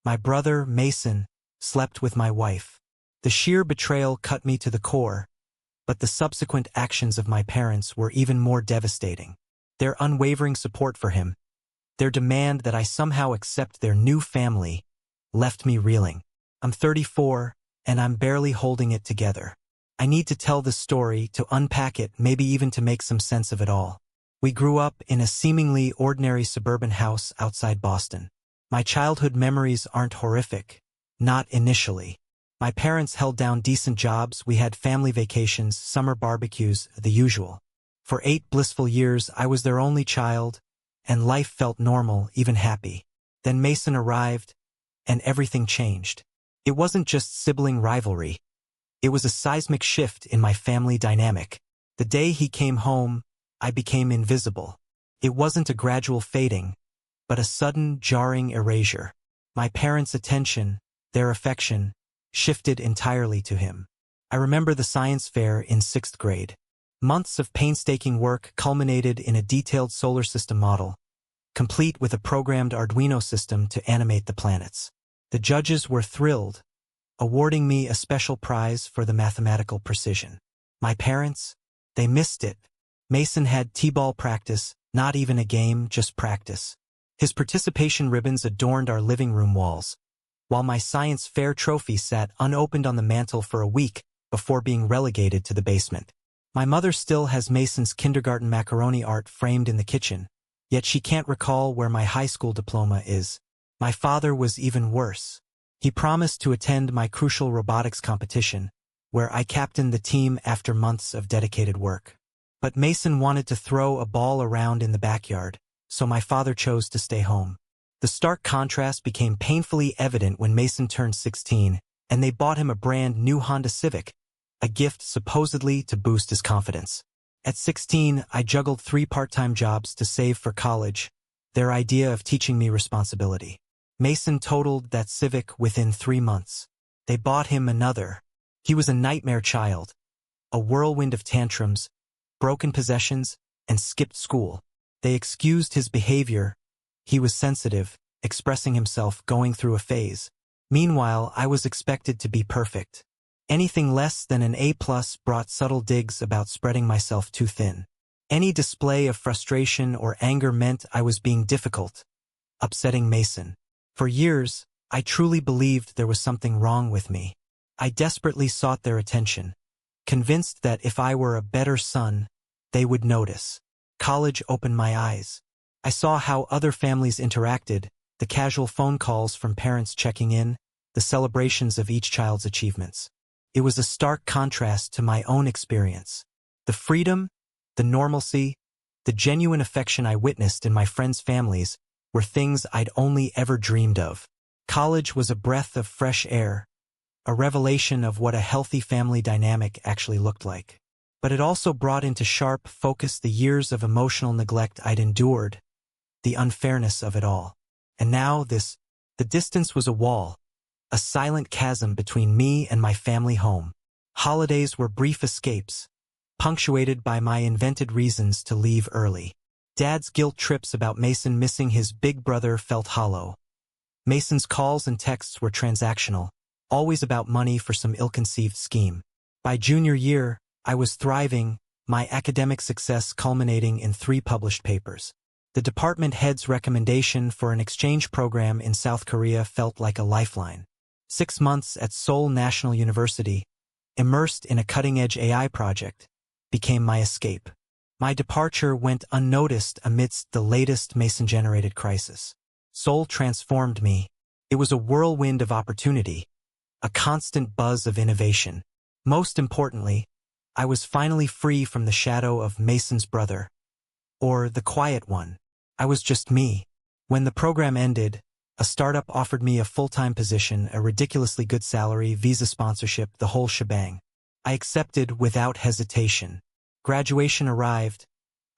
My brother, Mason, slept with my wife. The sheer betrayal cut me to the core, but the subsequent actions of my parents were even more devastating. Their unwavering support for him, their demand that I somehow accept their new family, left me reeling. I'm 34, and I'm barely holding it together. I need to tell this story, to unpack it, maybe even to make some sense of it all. We grew up in a seemingly ordinary suburban house outside Boston. My childhood memories aren't horrific. Not initially. My parents held down decent jobs, we had family vacations, summer barbecues, the usual. For 8 blissful years, I was their only child, and life felt normal, even happy. Then Mason arrived, and everything changed. It wasn't just sibling rivalry. It was a seismic shift in my family dynamic. The day he came home, I became invisible. It wasn't a gradual fading, but a sudden, jarring erasure. My parents' attention, their affection, shifted entirely to him. I remember the science fair in 6th grade. Months of painstaking work culminated in a detailed solar system model, complete with a programmed Arduino system to animate the planets. The judges were thrilled, awarding me a special prize for the mathematical precision. My parents, they missed it. Mason had t-ball practice, not even a game, just practice. His participation ribbons adorned our living room walls, while my science fair trophy sat unopened on the mantel for a week before being relegated to the basement. My mother still has Mason's kindergarten macaroni art framed in the kitchen, yet she can't recall where my high school diploma is. My father was even worse. He promised to attend my crucial robotics competition, where I captained the team after months of dedicated work. But Mason wanted to throw a ball around in the backyard, so my father chose to stay home. The stark contrast became painfully evident when Mason turned 16, and they bought him a brand new Honda Civic, a gift supposedly to boost his confidence. At 16, I juggled 3 part-time jobs to save for college, their idea of teaching me responsibility. Mason totaled that Civic within 3 months. They bought him another. He was a nightmare child, a whirlwind of tantrums, broken possessions, and skipped school. They excused his behavior. He was sensitive, expressing himself, going through a phase. Meanwhile, I was expected to be perfect. Anything less than an A+ brought subtle digs about spreading myself too thin. Any display of frustration or anger meant I was being difficult, upsetting Mason. For years, I truly believed there was something wrong with me. I desperately sought their attention, convinced that if I were a better son, they would notice. College opened my eyes. I saw how other families interacted, the casual phone calls from parents checking in, the celebrations of each child's achievements. It was a stark contrast to my own experience. The freedom, the normalcy, the genuine affection I witnessed in my friends' families were things I'd only ever dreamed of. College was a breath of fresh air, a revelation of what a healthy family dynamic actually looked like. But it also brought into sharp focus the years of emotional neglect I'd endured, the unfairness of it all. And now the distance was a wall, a silent chasm between me and my family home. Holidays were brief escapes, punctuated by my invented reasons to leave early. Dad's guilt trips about Mason missing his big brother felt hollow. Mason's calls and texts were transactional, always about money for some ill-conceived scheme. By junior year, I was thriving, my academic success culminating in 3 published papers. The department head's recommendation for an exchange program in South Korea felt like a lifeline. 6 months at Seoul National University, immersed in a cutting-edge AI project, became my escape. My departure went unnoticed amidst the latest Mason-generated crisis. Seoul transformed me. It was a whirlwind of opportunity, a constant buzz of innovation. Most importantly, I was finally free from the shadow of Mason's brother, or the quiet one. I was just me. When the program ended, a startup offered me a full-time position, a ridiculously good salary, visa sponsorship, the whole shebang. I accepted without hesitation. Graduation arrived,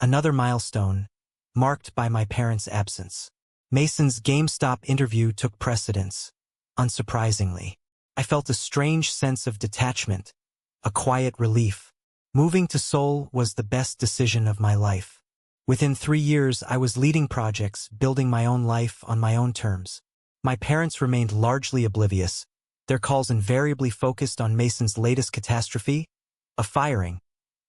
another milestone, marked by my parents' absence. Mason's GameStop interview took precedence, unsurprisingly. I felt a strange sense of detachment, a quiet relief. Moving to Seoul was the best decision of my life. Within 3 years, I was leading projects, building my own life on my own terms. My parents remained largely oblivious, their calls invariably focused on Mason's latest catastrophe, a firing,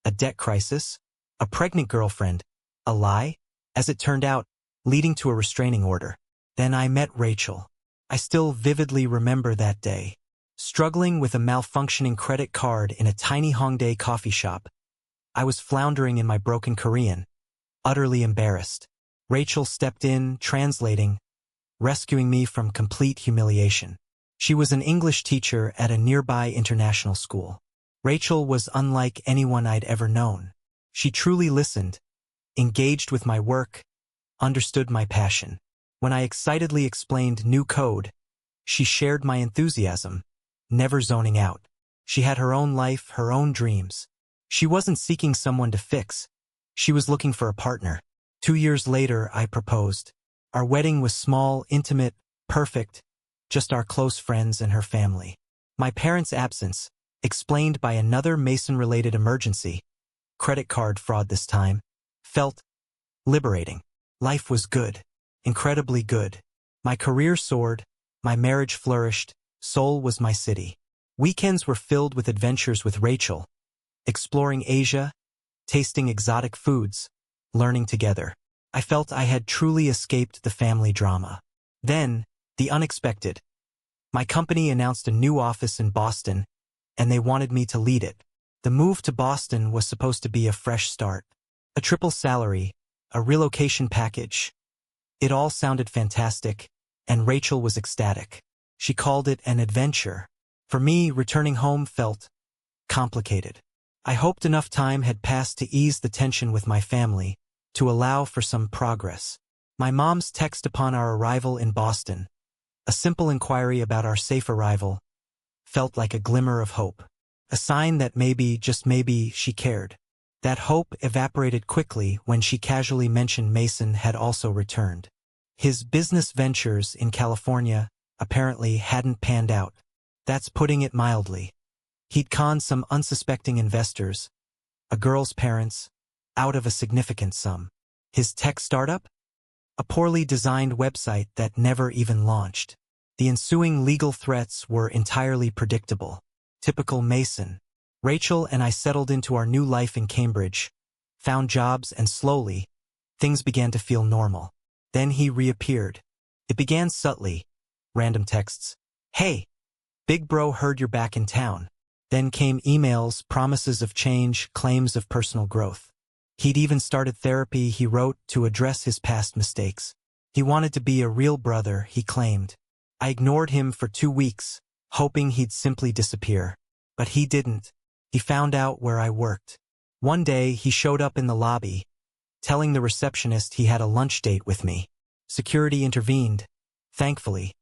a debt crisis, a pregnant girlfriend, a lie, as it turned out, leading to a restraining order. Then I met Rachel. I still vividly remember that day. Struggling with a malfunctioning credit card in a tiny Hongdae coffee shop, I was floundering in my broken Korean, utterly embarrassed. Rachel stepped in, translating, rescuing me from complete humiliation. She was an English teacher at a nearby international school. Rachel was unlike anyone I'd ever known. She truly listened, engaged with my work, understood my passion. When I excitedly explained new code, she shared my enthusiasm, never zoning out. She had her own life, her own dreams. She wasn't seeking someone to fix. She was looking for a partner. 2 years later, I proposed. Our wedding was small, intimate, perfect, just our close friends and her family. My parents' absence, explained by another Mason-related emergency, credit card fraud this time, felt liberating. Life was good, incredibly good. My career soared, my marriage flourished, Seoul was my city. Weekends were filled with adventures with Rachel, exploring Asia, tasting exotic foods, learning together. I felt I had truly escaped the family drama. Then, the unexpected. My company announced a new office in Boston, and they wanted me to lead it. The move to Boston was supposed to be a fresh start. A triple salary, a relocation package. It all sounded fantastic, and Rachel was ecstatic. She called it an adventure. For me, returning home felt complicated. I hoped enough time had passed to ease the tension with my family, to allow for some progress. My mom's text upon our arrival in Boston, a simple inquiry about our safe arrival, felt like a glimmer of hope. A sign that maybe, just maybe, she cared. That hope evaporated quickly when she casually mentioned Mason had also returned. His business ventures in California apparently hadn't panned out. That's putting it mildly. He'd conned some unsuspecting investors, a girl's parents, out of a significant sum. His tech startup? A poorly designed website that never even launched. The ensuing legal threats were entirely predictable. Typical Mason. Rachel and I settled into our new life in Cambridge, found jobs, and slowly, things began to feel normal. Then he reappeared. It began subtly. Random texts. Hey, big bro, heard you're back in town. Then came emails, promises of change, claims of personal growth. He'd even started therapy, he wrote, to address his past mistakes. He wanted to be a real brother, he claimed. I ignored him for 2 weeks, hoping he'd simply disappear. But he didn't. He found out where I worked. One day, he showed up in the lobby, telling the receptionist he had a lunch date with me. Security intervened, thankfully.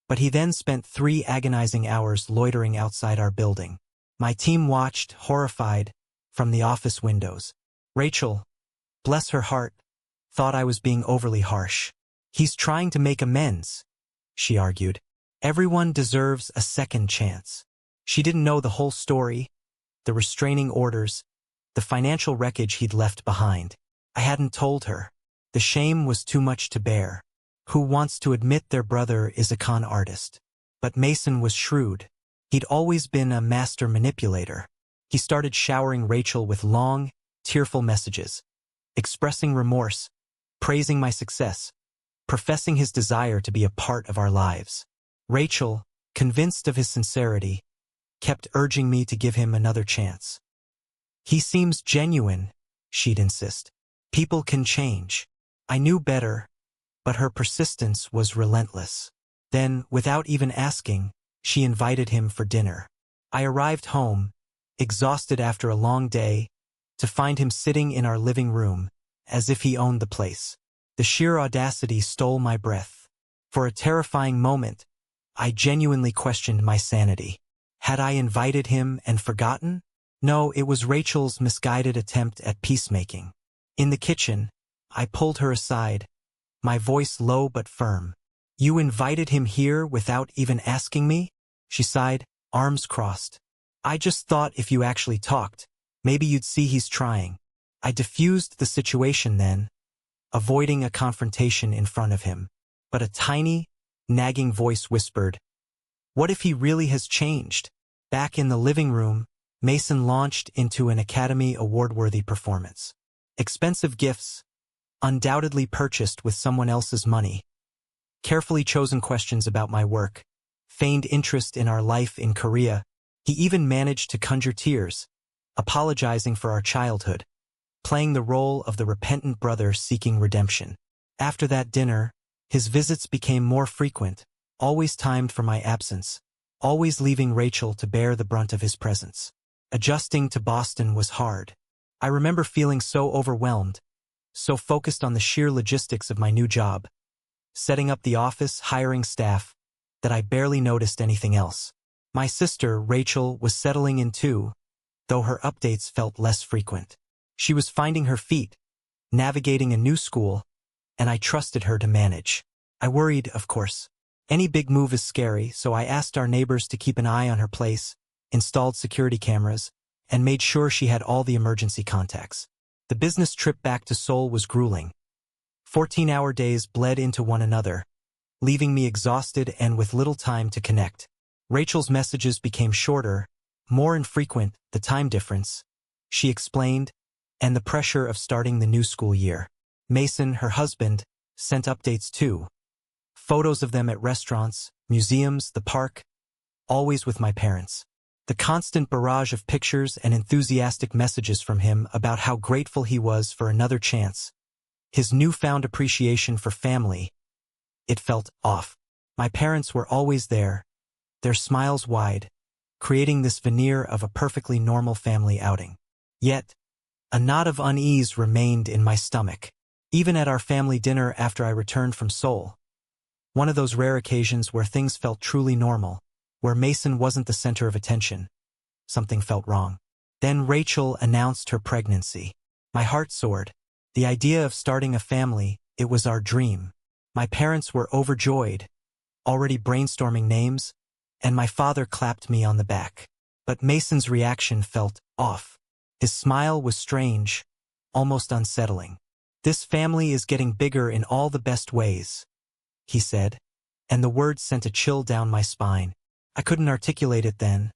But he then spent 3 agonizing hours loitering outside our building. My team watched, horrified, from the office windows. Rachel, bless her heart, thought I was being overly harsh. He's trying to make amends, she argued. Everyone deserves a second chance. She didn't know the whole story, the restraining orders, the financial wreckage he'd left behind. I hadn't told her. The shame was too much to bear. Who wants to admit their brother is a con artist? But Mason was shrewd. He'd always been a master manipulator. He started showering Rachel with long, tearful messages, expressing remorse, praising my success, professing his desire to be a part of our lives. Rachel, convinced of his sincerity, kept urging me to give him another chance. He seems genuine, she'd insist. People can change. I knew better, but her persistence was relentless. Then, without even asking, she invited him for dinner. I arrived home, exhausted after a long day, to find him sitting in our living room, as if he owned the place. The sheer audacity stole my breath. For a terrifying moment, I genuinely questioned my sanity. Had I invited him and forgotten? No, it was Rachel's misguided attempt at peacemaking. In the kitchen, I pulled her aside, my voice low but firm. You invited him here without even asking me? She sighed, arms crossed. I just thought if you actually talked, maybe you'd see he's trying. I diffused the situation then, avoiding a confrontation in front of him. But a tiny, nagging voice whispered, "What if he really has changed?" Back in the living room, Mason launched into an Academy Award-worthy performance. Expensive gifts, undoubtedly purchased with someone else's money. Carefully chosen questions about my work. Feigned interest in our life in Korea. He even managed to conjure tears, apologizing for our childhood, playing the role of the repentant brother seeking redemption. After that dinner, his visits became more frequent, always timed for my absence, always leaving Rachel to bear the brunt of his presence. Adjusting to Boston was hard. I remember feeling so overwhelmed, so focused on the sheer logistics of my new job, setting up the office, hiring staff, that I barely noticed anything else. My sister, Rachel, was settling in too, though her updates felt less frequent. She was finding her feet, navigating a new school, and I trusted her to manage. I worried, of course. Any big move is scary, so I asked our neighbors to keep an eye on her place, installed security cameras, and made sure she had all the emergency contacts. The business trip back to Seoul was grueling. 14-hour days bled into one another, leaving me exhausted and with little time to connect. Rachel's messages became shorter, more infrequent, the time difference, she explained, and the pressure of starting the new school year. Mason, her husband, sent updates too. Photos of them at restaurants, museums, the park, always with my parents. The constant barrage of pictures and enthusiastic messages from him about how grateful he was for another chance. His newfound appreciation for family. It felt off. My parents were always there, their smiles wide, creating this veneer of a perfectly normal family outing. Yet, a knot of unease remained in my stomach. Even at our family dinner after I returned from Seoul. One of those rare occasions where things felt truly normal, where Mason wasn't the center of attention. Something felt wrong. Then Rachel announced her pregnancy. My heart soared. The idea of starting a family, it was our dream. My parents were overjoyed, already brainstorming names, and my father clapped me on the back. But Mason's reaction felt off. His smile was strange, almost unsettling. "This family is getting bigger in all the best ways," he said, and the words sent a chill down my spine. I couldn't articulate it then,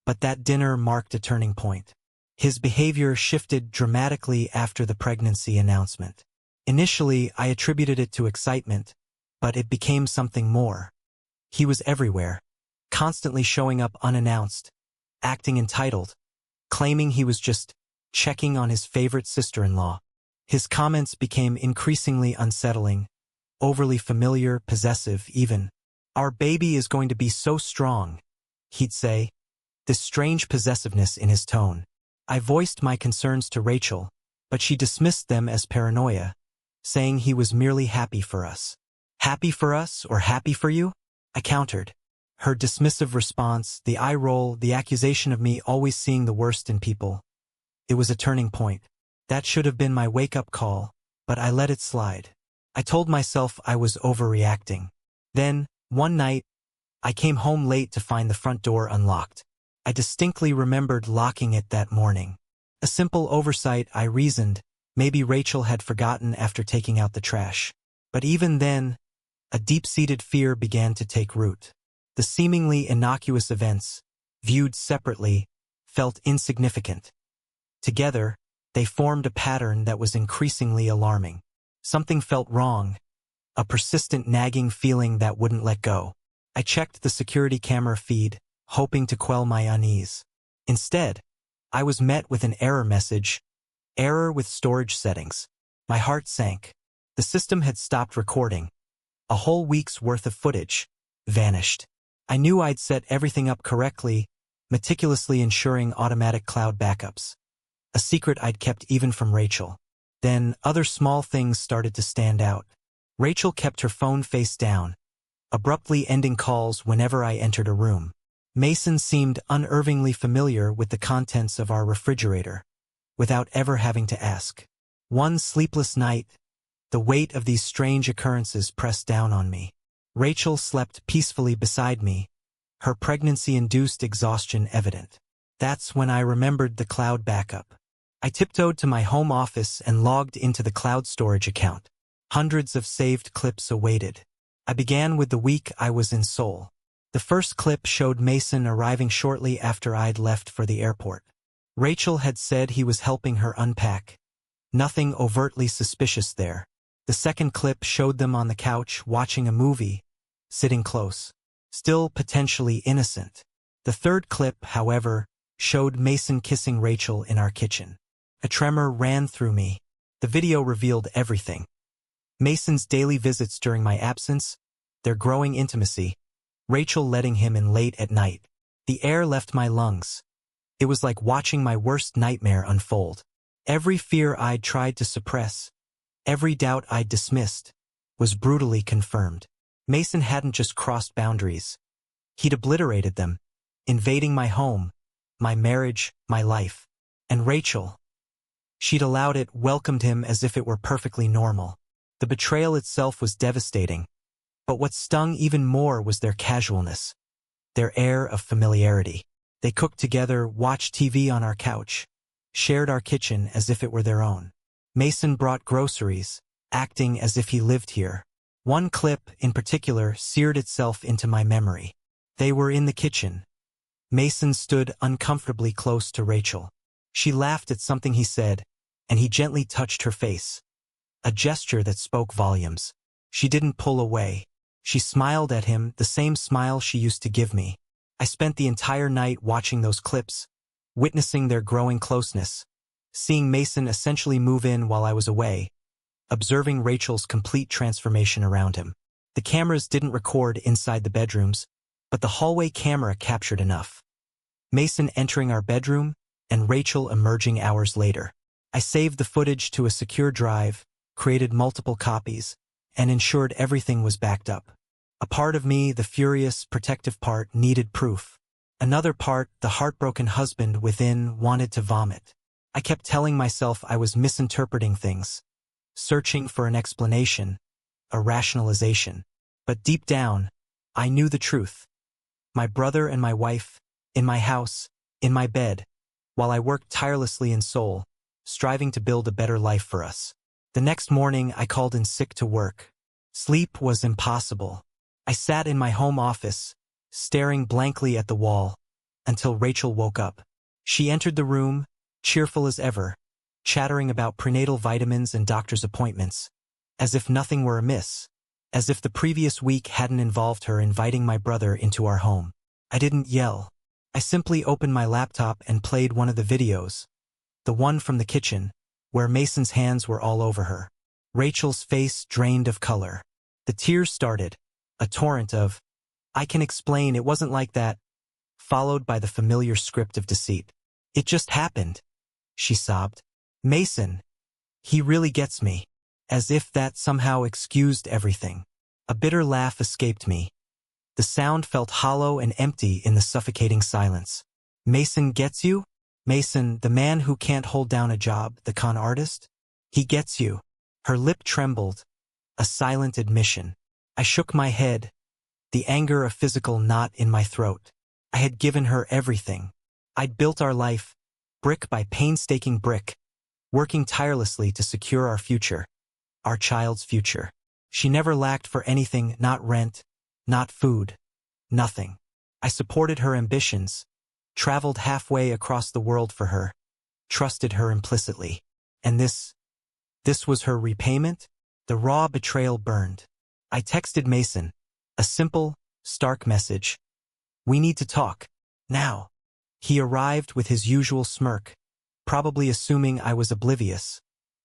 but that dinner marked a turning point. His behavior shifted dramatically after the pregnancy announcement. Initially, I attributed it to excitement, but it became something more. He was everywhere, constantly showing up unannounced, acting entitled, claiming he was just checking on his favorite sister-in-law. His comments became increasingly unsettling, overly familiar, possessive even. "Our baby is going to be so strong," he'd say, this strange possessiveness in his tone. I voiced my concerns to Rachel, but she dismissed them as paranoia, saying he was merely happy for us. "Happy for us or happy for you?" I countered. Her dismissive response, the eye roll, the accusation of me always seeing the worst in people. It was a turning point. That should have been my wake-up call, but I let it slide. I told myself I was overreacting. Then, one night, I came home late to find the front door unlocked. I distinctly remembered locking it that morning. A simple oversight, I reasoned. Maybe Rachel had forgotten after taking out the trash. But even then, a deep-seated fear began to take root. The seemingly innocuous events, viewed separately, felt insignificant. Together, they formed a pattern that was increasingly alarming. Something felt wrong, a persistent nagging feeling that wouldn't let go. I checked the security camera feed, hoping to quell my unease. Instead, I was met with an error message, "Error with storage settings." My heart sank. The system had stopped recording. A whole week's worth of footage vanished. I knew I'd set everything up correctly, meticulously ensuring automatic cloud backups. A secret I'd kept even from Rachel. Then other small things started to stand out. Rachel kept her phone face down, abruptly ending calls whenever I entered a room. Mason seemed unervingly familiar with the contents of our refrigerator, without ever having to ask. One sleepless night, the weight of these strange occurrences pressed down on me. Rachel slept peacefully beside me, her pregnancy-induced exhaustion evident. That's when I remembered the cloud backup. I tiptoed to my home office and logged into the cloud storage account. Hundreds of saved clips awaited. I began with the week I was in Seoul. The first clip showed Mason arriving shortly after I'd left for the airport. Rachel had said he was helping her unpack. Nothing overtly suspicious there. The second clip showed them on the couch watching a movie, sitting close. Still potentially innocent. The third clip, however, showed Mason kissing Rachel in our kitchen. A tremor ran through me. The video revealed everything. Mason's daily visits during my absence, their growing intimacy, Rachel letting him in late at night. The air left my lungs. It was like watching my worst nightmare unfold. Every fear I'd tried to suppress, every doubt I'd dismissed, was brutally confirmed. Mason hadn't just crossed boundaries. He'd obliterated them, invading my home, my marriage, my life. And Rachel, she'd allowed it, welcomed him as if it were perfectly normal. The betrayal itself was devastating, but what stung even more was their casualness, their air of familiarity. They cooked together, watched TV on our couch, shared our kitchen as if it were their own. Mason brought groceries, acting as if he lived here. One clip, in particular, seared itself into my memory. They were in the kitchen. Mason stood uncomfortably close to Rachel. She laughed at something he said, and he gently touched her face. A gesture that spoke volumes. She didn't pull away. She smiled at him, the same smile she used to give me. I spent the entire night watching those clips, witnessing their growing closeness, seeing Mason essentially move in while I was away, observing Rachel's complete transformation around him. The cameras didn't record inside the bedrooms, but the hallway camera captured enough. Mason entering our bedroom, and Rachel emerging hours later. I saved the footage to a secure drive, created multiple copies, and ensured everything was backed up. A part of me, the furious, protective part, needed proof. Another part, the heartbroken husband within, wanted to vomit. I kept telling myself I was misinterpreting things, searching for an explanation, a rationalization. But deep down, I knew the truth. My brother and my wife, in my house, in my bed, while I worked tirelessly in Seoul, striving to build a better life for us. The next morning, I called in sick to work. Sleep was impossible. I sat in my home office, staring blankly at the wall, until Rachel woke up. She entered the room, cheerful as ever, chattering about prenatal vitamins and doctor's appointments, as if nothing were amiss, as if the previous week hadn't involved her inviting my brother into our home. I didn't yell. I simply opened my laptop and played one of the videos, the one from the kitchen, where Mason's hands were all over her. Rachel's face drained of color. The tears started, a torrent of, "I can explain, it wasn't like that," followed by the familiar script of deceit. "It just happened," she sobbed. "Mason, he really gets me," as if that somehow excused everything. A bitter laugh escaped me. The sound felt hollow and empty in the suffocating silence. "Mason gets you? Mason, the man who can't hold down a job, the con artist? He gets you." Her lip trembled, a silent admission. I shook my head, the anger a physical knot in my throat. I had given her everything. I'd built our life, brick by painstaking brick, working tirelessly to secure our future, our child's future. She never lacked for anything, not rent, not food, nothing. I supported her ambitions, traveled halfway across the world for her, trusted her implicitly. And this was her repayment? The raw betrayal burned. I texted Mason, a simple, stark message. "We need to talk. Now." He arrived with his usual smirk, probably assuming I was oblivious,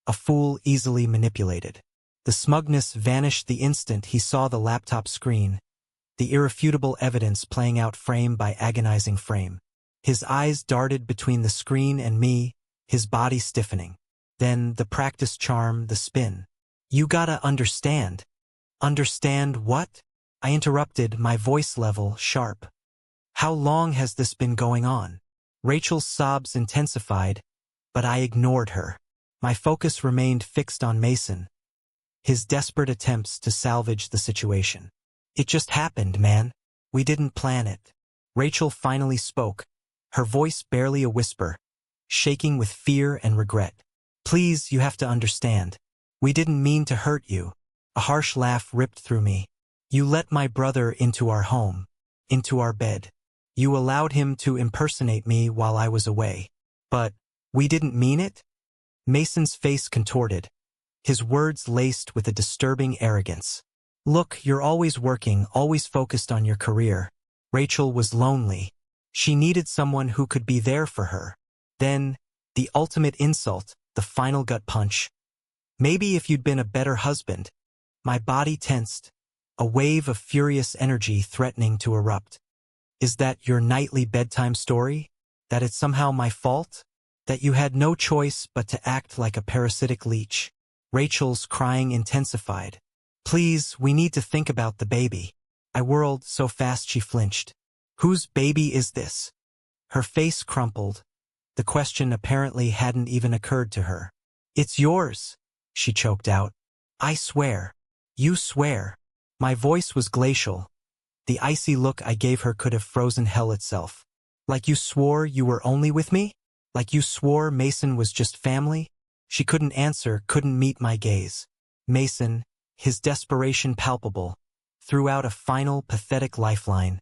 a fool easily manipulated. The smugness vanished the instant he saw the laptop screen, the irrefutable evidence playing out frame by agonizing frame. His eyes darted between the screen and me, his body stiffening. Then the practiced charm, the spin. "You gotta understand." "Understand what?" I interrupted, my voice level sharp. "How long has this been going on?" Rachel's sobs intensified, but I ignored her. My focus remained fixed on Mason, his desperate attempts to salvage the situation. "It just happened, man. We didn't plan it." Rachel finally spoke, her voice barely a whisper, shaking with fear and regret. "Please, you have to understand. We didn't mean to hurt you." A harsh laugh ripped through me. You let my brother into our home, into our bed. You allowed him to impersonate me while I was away. But we didn't mean it? Mason's face contorted, his words laced with a disturbing arrogance. Look, you're always working, always focused on your career. Rachel was lonely. She needed someone who could be there for her. Then, the ultimate insult, the final gut punch. Maybe if you'd been a better husband. My body tensed, a wave of furious energy threatening to erupt. Is that your nightly bedtime story? That it's somehow my fault? That you had no choice but to act like a parasitic leech? Rachel's crying intensified. Please, we need to think about the baby. I whirled so fast she flinched. Whose baby is this? Her face crumpled. The question apparently hadn't even occurred to her. It's yours, she choked out. I swear. You swear. My voice was glacial. The icy look I gave her could have frozen hell itself. Like you swore you were only with me? Like you swore Mason was just family? She couldn't answer, couldn't meet my gaze. Mason, his desperation palpable, threw out a final, pathetic lifeline.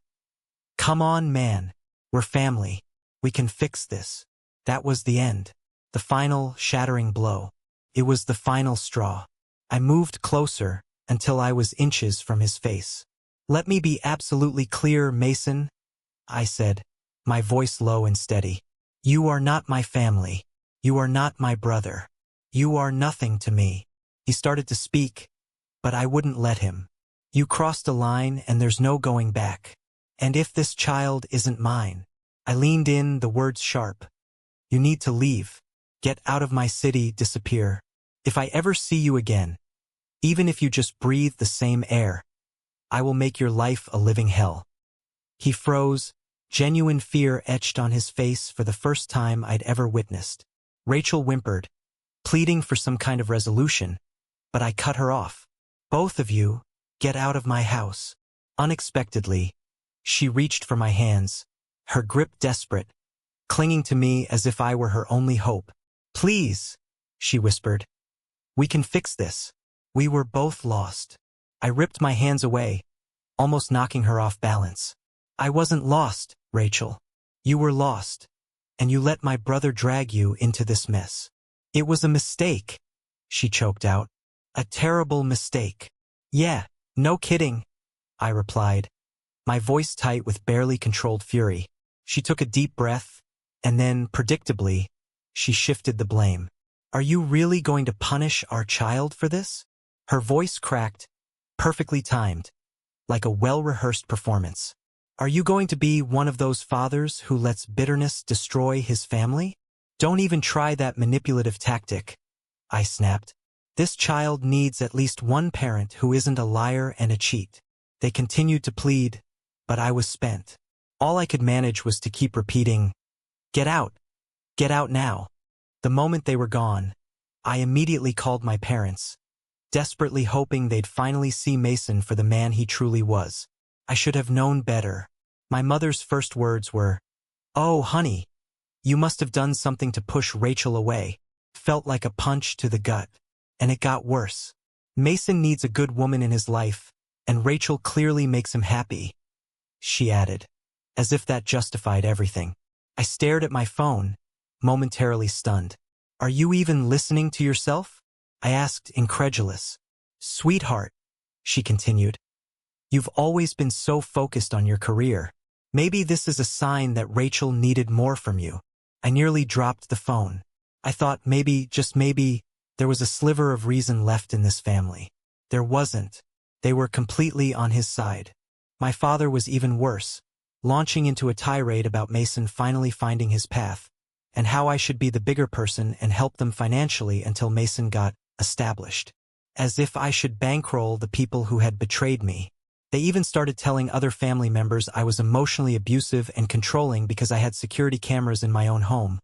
Come on, man. We're family. We can fix this. That was the end. The final, shattering blow. It was the final straw. I moved closer until I was inches from his face. Let me be absolutely clear, Mason, I said, my voice low and steady. You are not my family. You are not my brother. You are nothing to me. He started to speak, but I wouldn't let him. You crossed a line and there's no going back. And if this child isn't mine, I leaned in, the words sharp. You need to leave. Get out of my city, disappear. If I ever see you again, even if you just breathe the same air, I will make your life a living hell. He froze, genuine fear etched on his face for the first time I'd ever witnessed. Rachel whimpered, pleading for some kind of resolution, but I cut her off. Both of you, get out of my house. Unexpectedly, she reached for my hands, her grip desperate, clinging to me as if I were her only hope. Please, she whispered. We can fix this. We were both lost. I ripped my hands away, almost knocking her off balance. I wasn't lost, Rachel. You were lost, and you let my brother drag you into this mess. It was a mistake, she choked out. A terrible mistake. Yeah, no kidding, I replied, my voice tight with barely controlled fury. She took a deep breath, and then, predictably, she shifted the blame. Are you really going to punish our child for this? Her voice cracked, perfectly timed, like a well-rehearsed performance. Are you going to be one of those fathers who lets bitterness destroy his family? Don't even try that manipulative tactic, I snapped. This child needs at least one parent who isn't a liar and a cheat. They continued to plead, but I was spent. All I could manage was to keep repeating, get out now. The moment they were gone, I immediately called my parents, desperately hoping they'd finally see Mason for the man he truly was. I should have known better. My mother's first words were, oh, honey, you must have done something to push Rachel away. Felt like a punch to the gut. And it got worse. Mason needs a good woman in his life, and Rachel clearly makes him happy, she added, as if that justified everything. I stared at my phone, momentarily stunned. Are you even listening to yourself? I asked, incredulous. Sweetheart, she continued, you've always been so focused on your career. Maybe this is a sign that Rachel needed more from you. I nearly dropped the phone. I thought maybe, just maybe, there was a sliver of reason left in this family. There wasn't. They were completely on his side. My father was even worse, launching into a tirade about Mason finally finding his path, and how I should be the bigger person and help them financially until Mason got established. As if I should bankroll the people who had betrayed me. They even started telling other family members I was emotionally abusive and controlling because I had security cameras in my own home,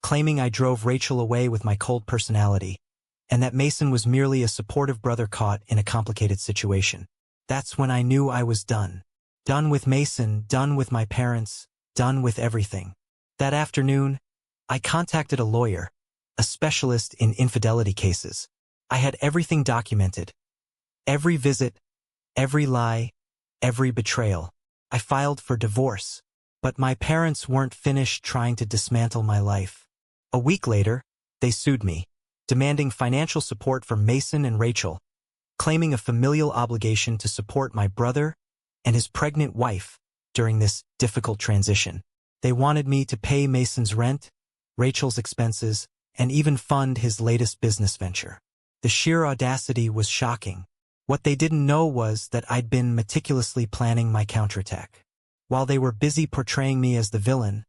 claiming I drove Rachel away with my cold personality, and that Mason was merely a supportive brother caught in a complicated situation. That's when I knew I was done. Done with Mason, done with my parents, done with everything. That afternoon, I contacted a lawyer, a specialist in infidelity cases. I had everything documented. Every visit, Every lie, every betrayal. I filed for divorce. But my parents weren't finished trying to dismantle my life. A week later, they sued me, demanding financial support from Mason and Rachel, claiming a familial obligation to support my brother and his pregnant wife during this difficult transition. They wanted me to pay Mason's rent, Rachel's expenses, and even fund his latest business venture. The sheer audacity was shocking. What they didn't know was that I'd been meticulously planning my counterattack. While they were busy portraying me as the villain,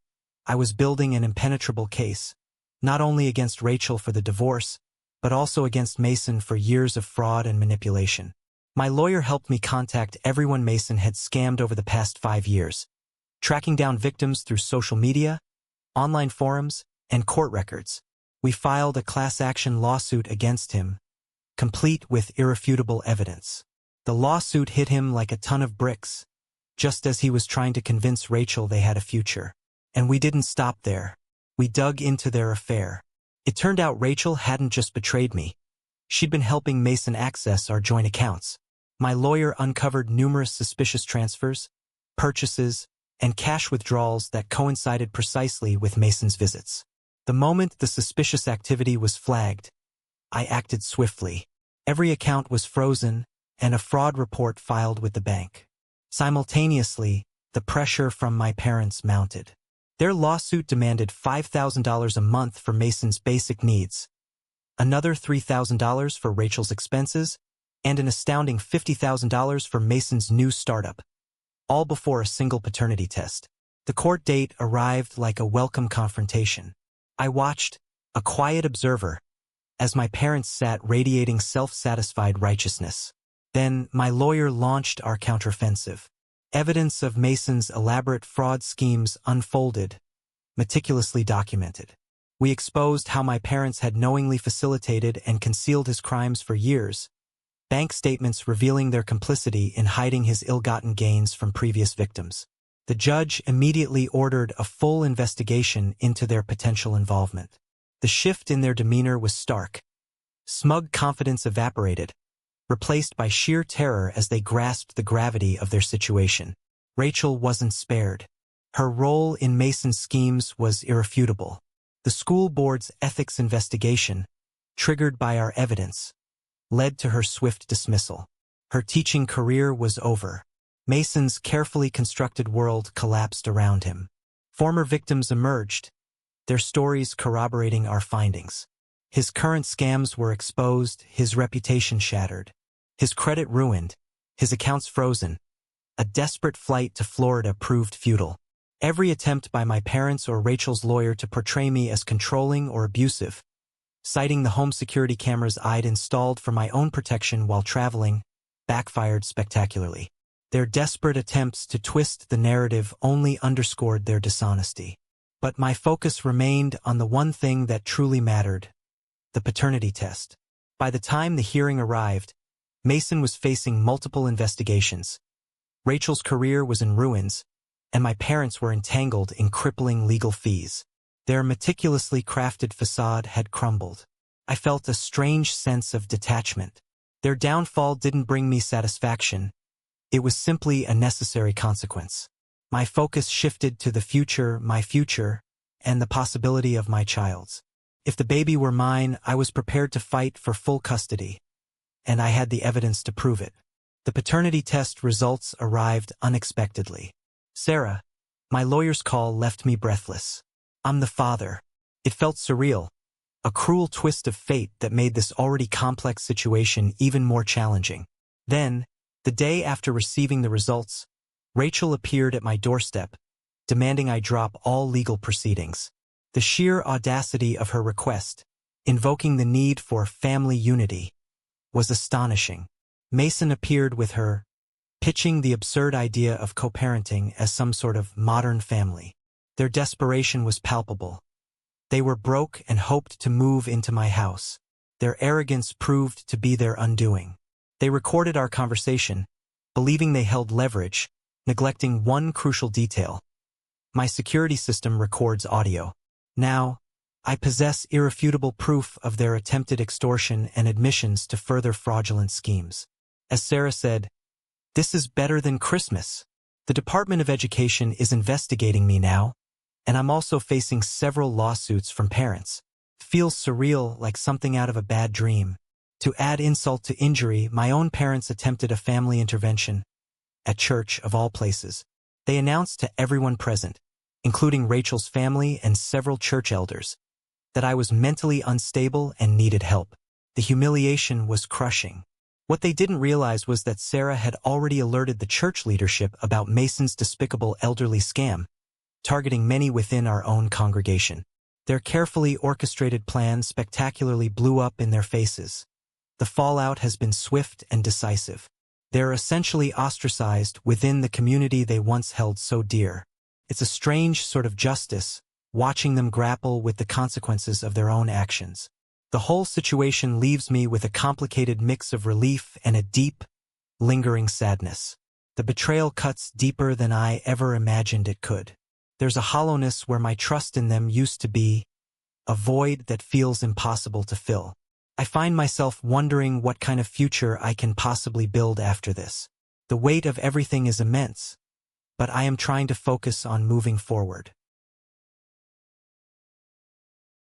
I was building an impenetrable case, not only against Rachel for the divorce, but also against Mason for years of fraud and manipulation. My lawyer helped me contact everyone Mason had scammed over the past 5 years, tracking down victims through social media, online forums, and court records. We filed a class action lawsuit against him, complete with irrefutable evidence. The lawsuit hit him like a ton of bricks, just as he was trying to convince Rachel they had a future. And we didn't stop there. We dug into their affair. It turned out Rachel hadn't just betrayed me. She'd been helping Mason access our joint accounts. My lawyer uncovered numerous suspicious transfers, purchases, and cash withdrawals that coincided precisely with Mason's visits. The moment the suspicious activity was flagged, I acted swiftly. Every account was frozen and a fraud report filed with the bank. Simultaneously, the pressure from my parents mounted. Their lawsuit demanded $5,000 a month for Mason's basic needs, another $3,000 for Rachel's expenses, and an astounding $50,000 for Mason's new startup, all before a single paternity test. The court date arrived like a welcome confrontation. I watched, a quiet observer, as my parents sat radiating self-satisfied righteousness. Then my lawyer launched our counteroffensive. Evidence of Mason's elaborate fraud schemes unfolded, meticulously documented. We exposed how my parents had knowingly facilitated and concealed his crimes for years, bank statements revealing their complicity in hiding his ill-gotten gains from previous victims. The judge immediately ordered a full investigation into their potential involvement. The shift in their demeanor was stark. Smug confidence evaporated, replaced by sheer terror as they grasped the gravity of their situation. Rachel wasn't spared. Her role in Mason's schemes was irrefutable. The school board's ethics investigation, triggered by our evidence, led to her swift dismissal. Her teaching career was over. Mason's carefully constructed world collapsed around him. Former victims emerged, their stories corroborating our findings. His current scams were exposed, his reputation shattered, his credit ruined, his accounts frozen. A desperate flight to Florida proved futile. Every attempt by my parents or Rachel's lawyer to portray me as controlling or abusive, citing the home security cameras I'd installed for my own protection while traveling, backfired spectacularly. Their desperate attempts to twist the narrative only underscored their dishonesty. But my focus remained on the one thing that truly mattered: the paternity test. By the time the hearing arrived, Mason was facing multiple investigations. Rachel's career was in ruins, and my parents were entangled in crippling legal fees. Their meticulously crafted facade had crumbled. I felt a strange sense of detachment. Their downfall didn't bring me satisfaction. It was simply a necessary consequence. My focus shifted to the future, my future, and the possibility of my child's. If the baby were mine, I was prepared to fight for full custody, and I had the evidence to prove it. The paternity test results arrived unexpectedly. Sarah, my lawyer's call left me breathless. I'm the father. It felt surreal, a cruel twist of fate that made this already complex situation even more challenging. Then, the day after receiving the results, Rachel appeared at my doorstep, demanding I drop all legal proceedings. The sheer audacity of her request, invoking the need for family unity, was astonishing. Mason appeared with her, pitching the absurd idea of co-parenting as some sort of modern family. Their desperation was palpable. They were broke and hoped to move into my house. Their arrogance proved to be their undoing. They recorded our conversation, believing they held leverage, neglecting one crucial detail. My security system records audio. Now, I possess irrefutable proof of their attempted extortion and admissions to further fraudulent schemes. As Sarah said, This is better than Christmas. The Department of Education is investigating me now, and I'm also facing several lawsuits from parents. Feels surreal, like something out of a bad dream. To add insult to injury, my own parents attempted a family intervention. At church, of all places. They announced to everyone present, including Rachel's family and several church elders, that I was mentally unstable and needed help. The humiliation was crushing. What they didn't realize was that Sarah had already alerted the church leadership about Mason's despicable elderly scam, targeting many within our own congregation. Their carefully orchestrated plan spectacularly blew up in their faces. The fallout has been swift and decisive. They're essentially ostracized within the community they once held so dear. It's a strange sort of justice, watching them grapple with the consequences of their own actions. The whole situation leaves me with a complicated mix of relief and a deep, lingering sadness. The betrayal cuts deeper than I ever imagined it could. There's a hollowness where my trust in them used to be, a void that feels impossible to fill. I find myself wondering what kind of future I can possibly build after this. The weight of everything is immense, but I am trying to focus on moving forward.